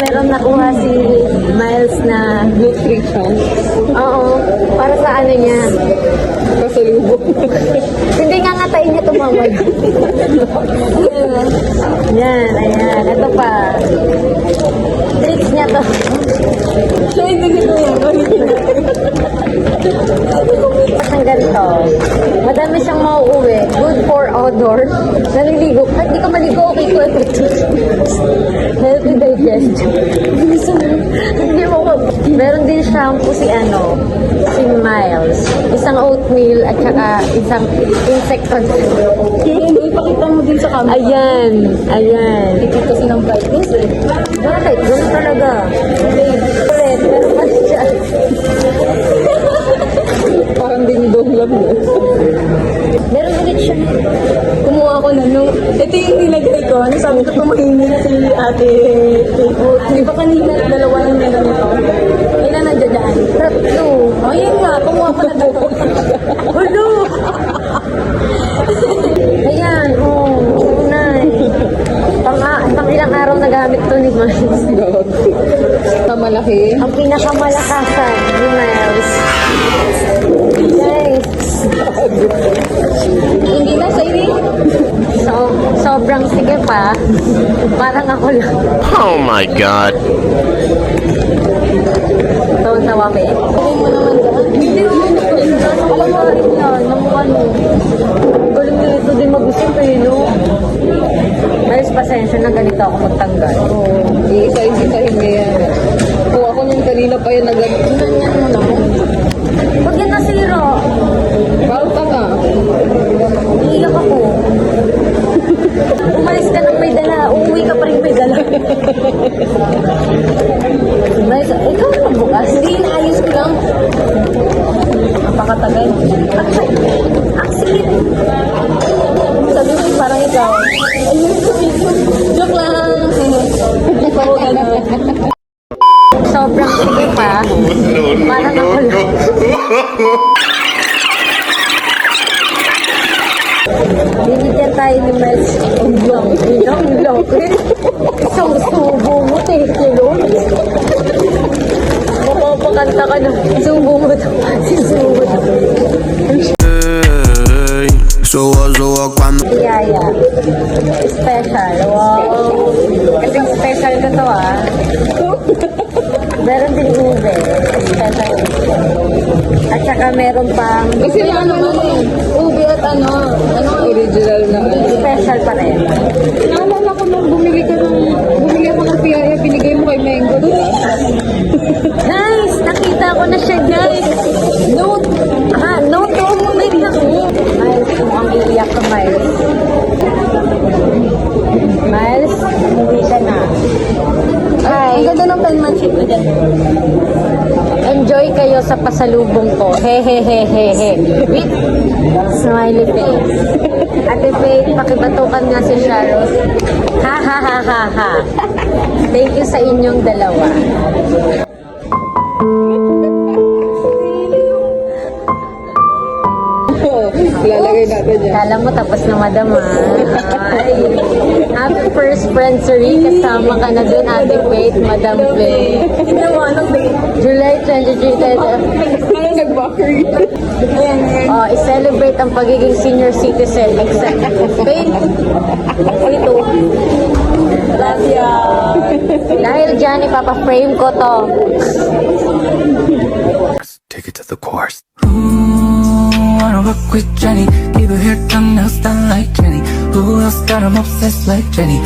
meron nakuha si Miles na Nutrition. oo, para sa ano niya. Pasalubong. Hindi nga ngatayin niya tumawag. Yan, ayan. Ito pa. Tricks niya to. Siya hindi nito yan. Ang ganito. Madami siyang mauuwi. Good for odor. Naliligo. Kahit di ka maligo, okay ko. Healthy digestion. Hindi mo ko. Meron din shampoo si Miles. Isang oatmeal at saka isang insect control. Hindi, ipakita mo din sa camera. Ayan. Ayan. Ito kasi ng brightness eh. Bakit? Ganun talaga. Ulit. Meron pa siya. Parang ding-dong lang eh. Meron ulit siya. Kumuha ko na nung, ito yung nilagay ko. Ano sabi ko, tumahimik si ate Kate. Di ba kanina, dalawa yung meron nito? Ilan nandiyan dyan? Tatlo. Oh, yun nga, kumuha ko na dalawa. Hulo! Ayan, unay. Pang ilang araw na gamit to ni Miles. Malaki. Ang pinakamalakasan ni Miles. Guys, Hindi na sa ini. sobrang sige pa. Parang ako lang. Oh my god. Tawa me. Galing mo naman dyan. Hindi, alam mo rin yan, nung galing nito din mag-isip eh, no? Miles, pasensya na ganito ako magtanggal. Oo. Iisa-isahin niya yan. Kung ako nung kanina pa yan ganyan mo lang. Huwag yan nasira. Balta ka. Iiyak ako. Umalis ka nang may dala, uuwi ka pa rin may dala. Miles, ikaw na bukas. Hindi, naayos ko lang. Napakatagal. Aksit. Sabi ko, parang ikaw. Ayun, joke lang. Hindi pa ko gano'n. Sobrang sige pa. Parang ako lang. Binigyan tayo ni Miles. Ilang. Isang subo mo, tekilo. Mapapakanta ka na. Subo mo to. Subo to. Cuando Yaya. Special. Wow. Kasing special ko to Meron din ube. Special. At saka meron pang Kasi ano naman ube at original na. special pa rin. Naalala ko nung bumili ako ng piyaya, binigay mo kay Mango. Guys, nakita ko na siya, guys. Note. Note. Wait na ko. Miles, mukhang iiyak ka, Miles. Miles, umuwi ka na. Hi. Ang ganda ng penmanship ko dyan. Enjoy kayo sa pasalubong ko. Hehehehehe. With smiley face. Ate Faith, pakibatukan nga si Sharon. Ha ha ha ha ha. Thank you sa inyong dalawa. Lalagay natin yan. Kala mo tapos na madam Ay. Happy first friendship. Kasama ka na dun, Ate Faith, Madam Faith. July 23. Parang nag-bakery. Ayan. I-celebrate ang pagiging senior citizen. Except Faith. Ito. Dahil dyan, ipapa-frame ko to. take it to the course. Wanna work with Jenny, keep her hair done, nails done like Jenny. Who else got 'em obsessed like Jenny?